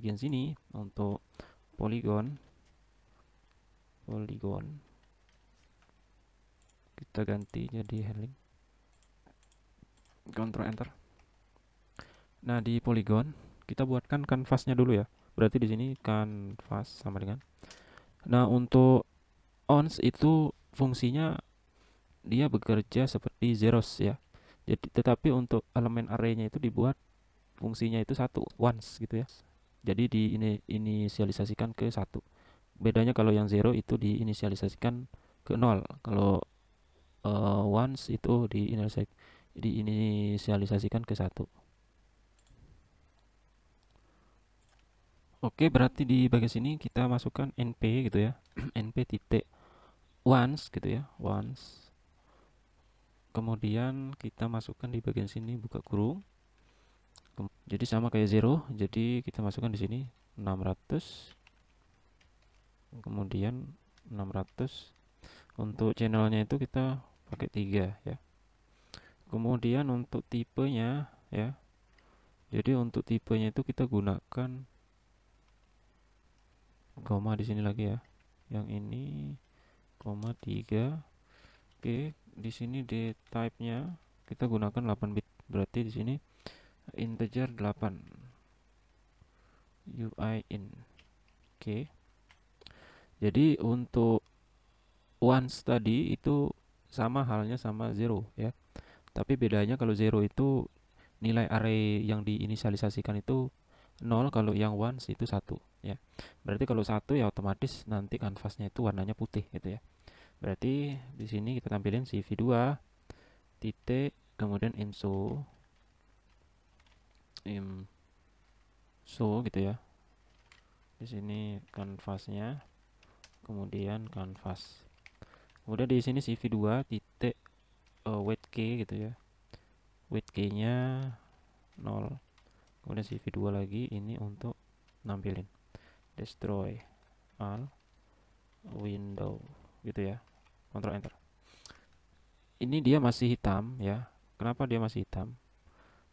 bagian sini untuk poligon kita ganti jadi heading, Ctrl Enter. Nah, di poligon kita buatkan kanvasnya dulu ya. Berarti di sini kanvas sama dengan. Nah, untuk ons itu fungsinya dia bekerja seperti zeros ya. Jadi tetapi untuk elemen arraynya itu dibuat fungsinya itu satu, once gitu ya. Jadi inisialisasikan ke satu. Bedanya kalau yang zero itu diinisialisasikan ke nol. Kalau once itu diinisialisasikan ke satu. Oke, berarti di bagian sini kita masukkan np gitu ya. np titik once gitu ya, once. Kemudian kita masukkan di bagian sini buka kurung. Jadi sama kayak zero, jadi kita masukkan di sini 600. Kemudian 600. Untuk channelnya itu kita pakai 3 ya. Kemudian untuk tipenya ya. Jadi untuk tipenya itu kita gunakan koma di sini lagi ya. Yang ini koma 3. Oke, di sini di type-nya kita gunakan 8 bit. Berarti di sini integer 8 uin. Oke. Jadi untuk once tadi itu sama halnya sama zero ya. Tapi bedanya kalau zero itu nilai array yang diinisialisasikan itu 0, kalau yang once itu 1 ya. Berarti kalau 1 ya otomatis nanti kanvasnya itu warnanya putih gitu ya. Berarti di sini kita tampilin cv2 titik kemudian inso gitu ya. Di sini kanvasnya, kemudian kanvas. Kemudian di sini cv2 titik weight k gitu ya. Weight k-nya 0. Kemudian cv2 lagi ini untuk nampilin destroy all window gitu ya. Ctrl Enter. Ini dia masih hitam ya. Kenapa dia masih hitam?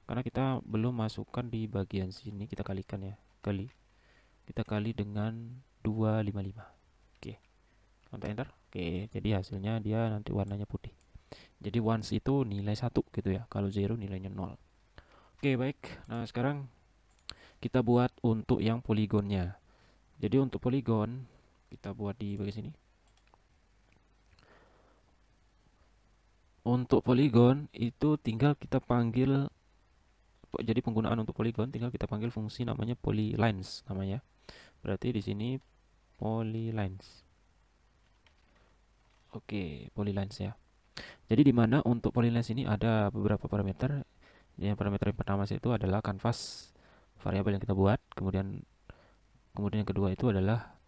Karena kita belum masukkan di bagian sini. Kita kalikan ya, kita kali dengan 255. Oke, Ctrl Enter. Oke, jadi hasilnya dia nanti warnanya putih. Jadi once itu nilai 1 gitu ya. Kalau zero nilainya 0. Oke, baik. Nah, sekarang kita buat untuk yang poligonnya. Jadi untuk poligon kita buat di bagian sini. Untuk poligon itu tinggal kita panggil, jadi penggunaan untuk poligon tinggal kita panggil fungsi namanya polylines namanya. Berarti di sini polylines. Oke, polylines ya. Jadi di mana untuk polylines ini ada beberapa parameter. Yang parameter yang pertama itu adalah kanvas variabel yang kita buat, kemudian yang kedua itu adalah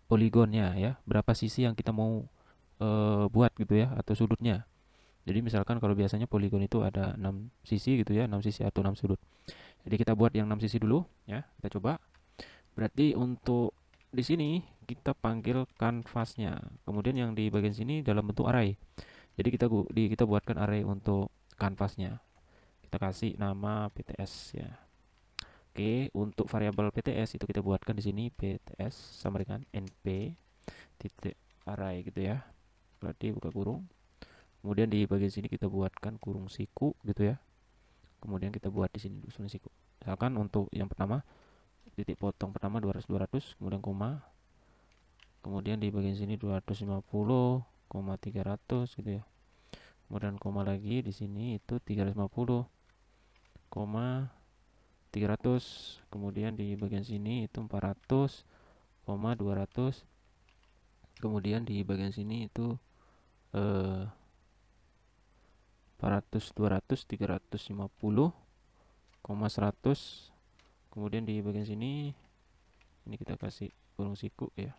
poligonnya ya, berapa sisi yang kita mau buat gitu ya, atau sudutnya. Jadi misalkan kalau biasanya poligon itu ada 6 sisi gitu ya, 6 sisi atau 6 sudut. Jadi kita buat yang 6 sisi dulu ya, kita coba. Berarti untuk di sini kita panggil kanvasnya. Kemudian yang di bagian sini dalam bentuk array. Jadi kita buatkan array untuk kanvasnya. Kita kasih nama PTS ya. Oke, untuk variabel PTS itu kita buatkan di sini PTS sama dengan np titik array gitu ya. Berarti buka kurung. Kemudian di bagian sini kita buatkan kurung siku gitu ya. Kemudian kita buat di sini susun siku. Misalkan untuk yang pertama titik potong pertama 200 200, kemudian koma. Kemudian di bagian sini 250, 300 gitu ya. Kemudian koma lagi di sini itu 350, 300. Kemudian di bagian sini itu 400, 200. Kemudian di bagian sini itu 400, 200, 350, 100. Kemudian di bagian sini ini kita kasih kurung siku ya.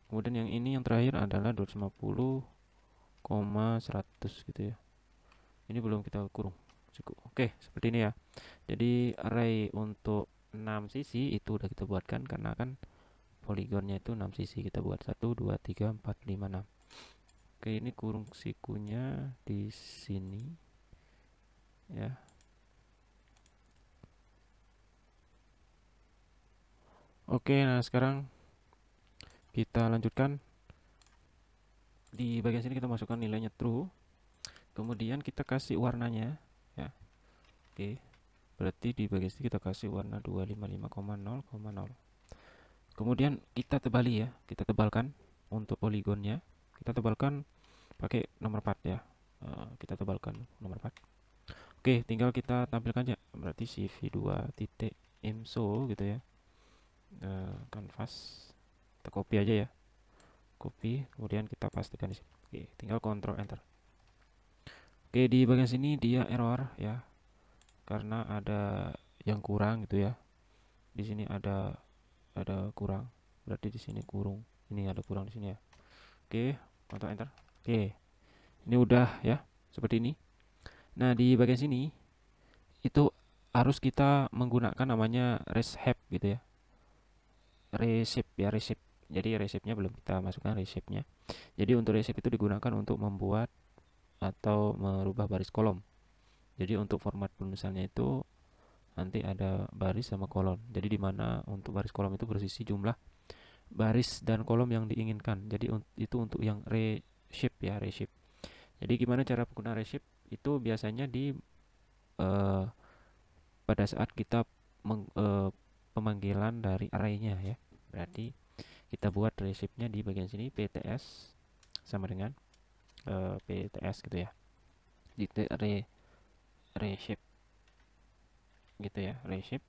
Kemudian yang ini yang terakhir adalah 250, 100 gitu ya. Ini belum kita kurung siku. Oke, seperti ini ya. Jadi array untuk 6 sisi itu udah kita buatkan, karena kan poligonnya itu 6 sisi. Kita buat 1 2 3 4 5 6. Oke, ini kurung sikunya di sini ya. Oke, nah sekarang kita lanjutkan. Di bagian sini kita masukkan nilainya true, kemudian kita kasih warnanya ya. Oke, berarti di bagian sini kita kasih warna 255,0,0. Kemudian kita tebali ya, kita tebalkan untuk poligonnya. Kita tebalkan pakai nomor 4 ya. Kita tebalkan nomor 4. Oke, tinggal kita tampilkan aja. Berarti cv2 titik imso gitu ya. Canvas. Kita copy aja ya. Copy, kemudian kita pastikan di sini. Oke, tinggal Ctrl Enter. Oke, di bagian sini dia error ya, karena ada yang kurang gitu ya. Di sini ada kurang. Berarti di sini kurung. Ini ada kurang di sini ya. Oke, Ctrl Enter. Oke, ini udah ya, seperti ini. Nah, di bagian sini itu harus kita menggunakan namanya reshape gitu ya. Reshape ya, reshape. Jadi reshape-nya belum kita masukkan reshape-nya. Jadi untuk reshape itu digunakan untuk membuat atau merubah baris kolom. Jadi untuk format penulisannya itu nanti ada baris sama kolom. Jadi di mana untuk baris kolom itu bersisi jumlah baris dan kolom yang diinginkan. Jadi itu untuk yang reshape ya, reshape. Jadi gimana cara penggunaan reshape? Itu biasanya di eh, pada saat kita pemanggilan dari array-nya ya. Berarti kita buat reshape-nya di bagian sini pts sama dengan pts gitu ya. Di reshape gitu ya, reshape.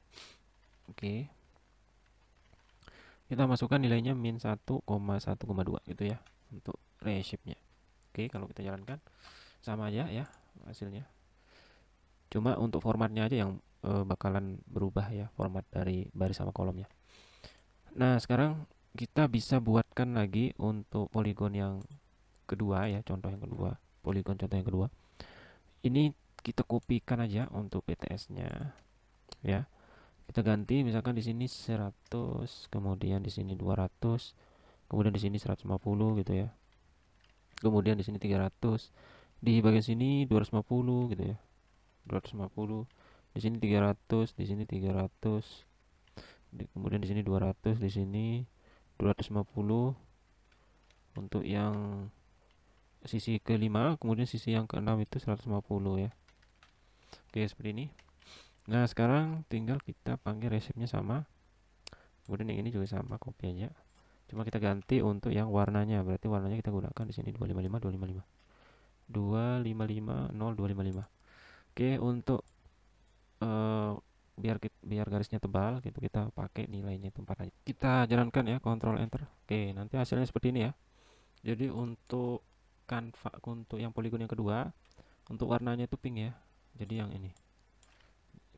Oke. Kita masukkan nilainya min 1,1,2 gitu ya untuk reshape-nya. Oke, kalau kita jalankan sama aja ya hasilnya. Cuma untuk formatnya aja yang bakalan berubah ya, format dari baris sama kolomnya. Nah, sekarang kita bisa buatkan lagi untuk poligon yang kedua ya, contoh yang kedua. Poligon contoh yang kedua. Ini kita kopikan aja untuk PTS-nya ya. Kita ganti misalkan di sini 100, kemudian di sini 200, kemudian di sini 150 gitu ya. Kemudian di sini 300. Di bagian sini 250 gitu ya. 250. Di sini 300, di sini 300. Kemudian di sini 200, di sini 250 untuk yang sisi kelima, kemudian sisi yang keenam itu 150 ya. Oke, seperti ini. Nah, sekarang tinggal kita panggil resepnya sama. Kemudian yang ini juga sama, copy aja. Cuma kita ganti untuk yang warnanya. Berarti warnanya kita gunakan di sini 255 255. 255 0 255. Oke, untuk eh, biar garisnya tebal gitu kita pakai nilainya itu 4 aja. Kita jalankan ya, Ctrl Enter. Oke, nanti hasilnya seperti ini ya. Jadi untuk untuk yang poligon yang kedua, untuk warnanya itu pink ya. Jadi yang ini.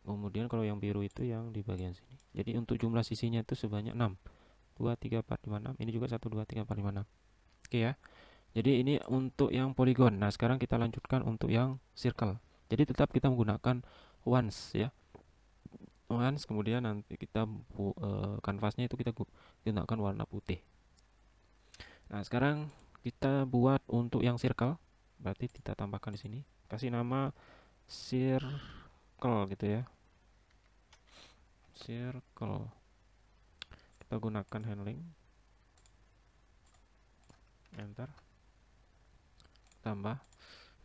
Kemudian kalau yang biru itu yang di bagian sini. Jadi untuk jumlah sisinya itu sebanyak 6. 2 3 4 5 6. Ini juga 1 2 3 4 5 6. Oke ya. Jadi ini untuk yang poligon. Nah, sekarang kita lanjutkan untuk yang circle. Jadi tetap kita menggunakan once ya. Once, kemudian nanti kita kanvasnya itu kita gunakan warna putih. Nah, sekarang kita buat untuk yang circle. Berarti kita tambahkan di sini. Kasih nama circle gitu ya. Circle. Kita gunakan handling. Enter. Tambah.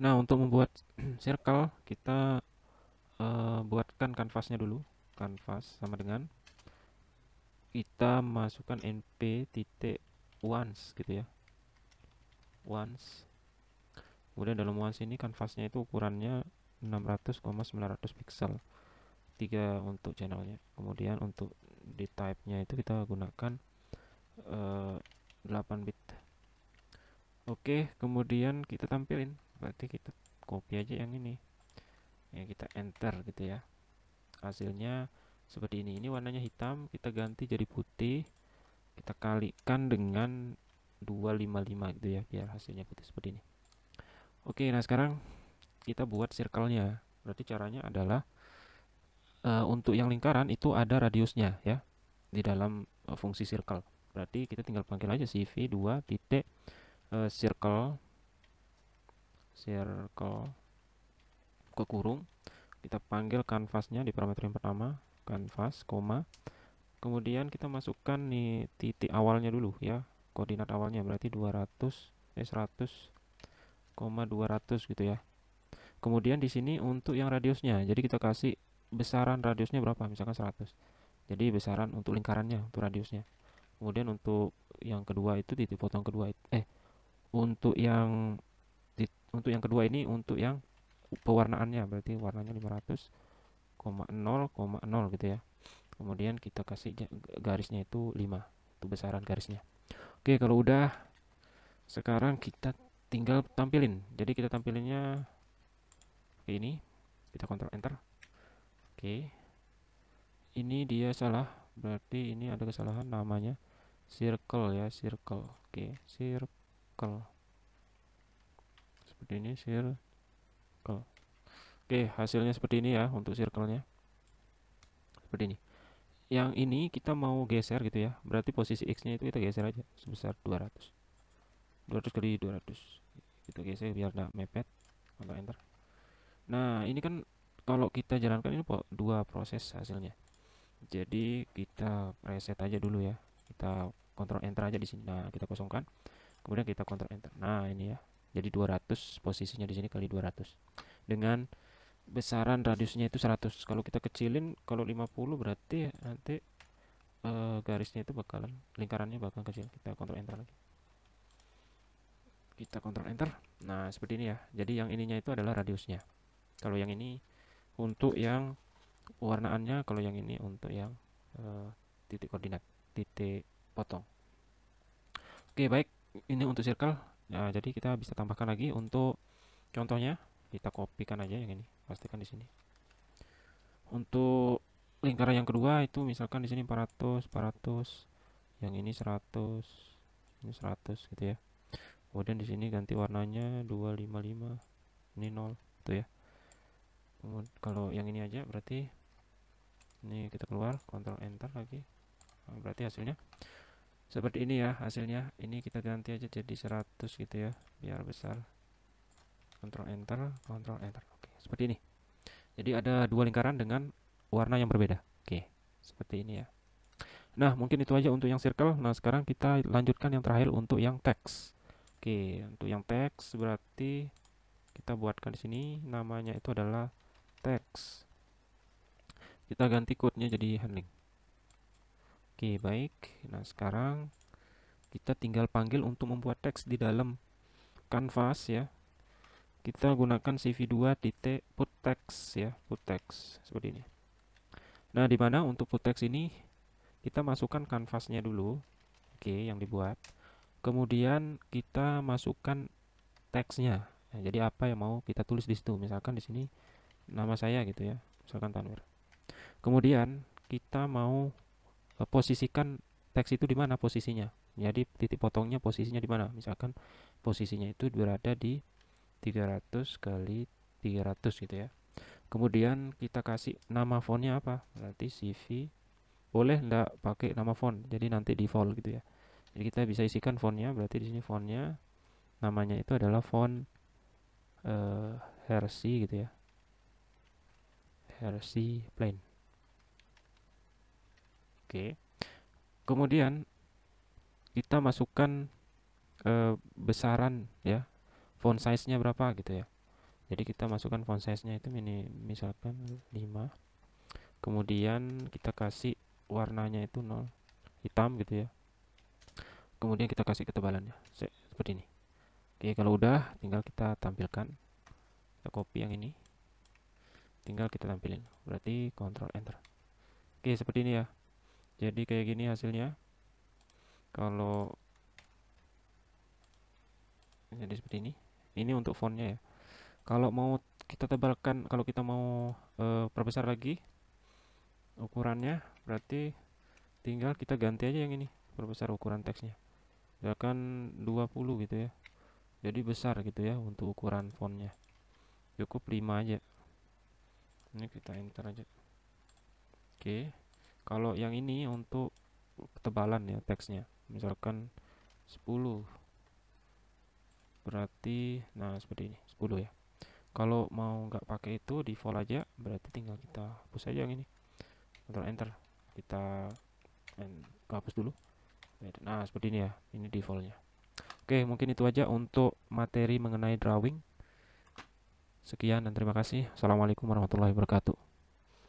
Nah, untuk membuat circle kita buatkan kanvasnya dulu. Kanvas sama dengan kita masukkan np titik once gitu ya. Once. Kemudian dalam once ini kanvasnya itu ukurannya 600,900 pixel. 3 untuk channelnya. Kemudian untuk di type-nya itu kita gunakan 8 bit. Oke, kemudian kita tampilin. Berarti kita copy aja yang ini. Ya, kita enter gitu ya. Hasilnya seperti ini. Ini warnanya hitam, kita ganti jadi putih. Kita kalikan dengan 255 gitu ya, biar hasilnya putih seperti ini. Oke, nah sekarang kita buat circle-nya. Berarti caranya adalah untuk yang lingkaran itu ada radiusnya ya di dalam fungsi circle. Berarti kita tinggal panggil aja cv2 titik circle ke kurung. Kita panggil kanvasnya di parameter yang pertama, kanvas, koma. Kemudian kita masukkan nih titik awalnya dulu ya, koordinat awalnya berarti 100,200 gitu ya. Kemudian di sini untuk yang radiusnya, jadi kita kasih besaran radiusnya berapa, misalkan 100. Jadi besaran untuk lingkarannya, untuk radiusnya. Kemudian untuk yang kedua itu titik potong kedua untuk yang untuk yang kedua ini untuk yang pewarnaannya berarti warnanya 500,0,0 gitu ya. Kemudian kita kasih garisnya itu 5 untuk besaran garisnya. Oke, kalau udah sekarang kita tinggal tampilin. Jadi kita tampilinnya ini, kita kontrol enter. Oke, ini dia salah, berarti ini ada kesalahan, namanya circle ya, circle. Oke, circle seperti ini, circle. Oke, hasilnya seperti ini ya untuk circle-nya, seperti ini. Yang ini kita mau geser gitu ya, berarti posisi X-nya itu kita geser aja sebesar 200 kali 200, kita geser biar nggak mepet. Kontrol enter. Nah ini kan kalau kita jalankan ini dua proses hasilnya, jadi kita reset aja dulu ya, kita kontrol enter aja di sini. Nah kita kosongkan, kemudian kita kontrol enter. Nah ini ya, jadi 200 posisinya di sini kali 200 dengan besaran radiusnya itu 100. Kalau kita kecilin, kalau 50 berarti nanti garisnya itu bakalan, lingkarannya bakal kecil. Kita kontrol enter lagi, kita kontrol enter. Nah seperti ini ya, jadi yang ininya itu adalah radiusnya, kalau yang ini untuk yang warnaannya, kalau yang ini untuk yang titik koordinat, titik potong. Oke baik, ini untuk circle. Nah, jadi kita bisa tambahkan lagi untuk contohnya, kita kopikan aja yang ini, pastikan di sini. Untuk lingkaran yang kedua itu misalkan di sini 400, 400, yang ini 100, ini 100 gitu ya. Kemudian di sini ganti warnanya 255, ini 0 gitu ya. Kalau yang ini aja berarti ini kita keluar, kontrol enter lagi. Nah, berarti hasilnya seperti ini ya hasilnya. Ini kita ganti aja jadi 100 gitu ya, biar besar. Kontrol enter, kontrol enter. Oke, seperti ini. Jadi ada dua lingkaran dengan warna yang berbeda. Oke, seperti ini ya. Nah, mungkin itu aja untuk yang circle. Nah, sekarang kita lanjutkan yang terakhir untuk yang teks. Oke, untuk yang teks berarti kita buatkan di sini namanya itu adalah teks. Kita ganti code-nya jadi handling. Oke, baik. Nah, sekarang kita tinggal panggil untuk membuat teks di dalam canvas ya. Kita gunakan cv2 titik put text ya, put text seperti ini. Nah, di mana untuk put text ini kita masukkan canvasnya dulu. Oke, yang dibuat. Kemudian kita masukkan teksnya. Nah, jadi apa yang mau kita tulis di situ? Misalkan di sini nama saya gitu ya, misalkan Tanwir. Kemudian kita mau posisikan teks itu di mana posisinya. Jadi titik potongnya posisinya di mana? Misalkan posisinya itu berada di 300 kali 300 gitu ya. Kemudian kita kasih nama fontnya apa? Berarti CV. Boleh enggak pakai nama font, jadi nanti default gitu ya. Jadi kita bisa isikan fontnya, berarti di sini fontnya namanya itu adalah font Hershey gitu ya. Hershey plain. Oke. Kemudian kita masukkan besaran ya, font size-nya berapa gitu ya. Jadi kita masukkan font size-nya itu misalkan 5. Kemudian kita kasih warnanya itu 0, hitam gitu ya. Kemudian kita kasih ketebalannya seperti ini. Oke, kalau udah tinggal kita tampilkan. Kita copy yang ini, tinggal kita tampilin. Berarti kontrol enter. Oke, seperti ini ya. Jadi kayak gini hasilnya. Kalau jadi seperti ini. Ini untuk fontnya ya. Kalau mau kita tebalkan, kalau kita mau perbesar lagi ukurannya, berarti tinggal kita ganti aja yang ini, perbesar ukuran teksnya. Misalkan 20 gitu ya. Jadi besar gitu ya untuk ukuran fontnya. Cukup 5 aja. Ini kita enter aja. Oke. Kalau yang ini untuk ketebalan ya teksnya. Misalkan 10. Berarti nah seperti ini, 10 ya. Kalau mau nggak pakai itu default aja, berarti tinggal kita hapus aja yang ini. Kontrol enter. Kita hapus dulu. Nah, seperti ini ya, ini defaultnya. Oke, mungkin itu aja untuk materi mengenai drawing. Sekian dan terima kasih. Assalamualaikum warahmatullahi wabarakatuh.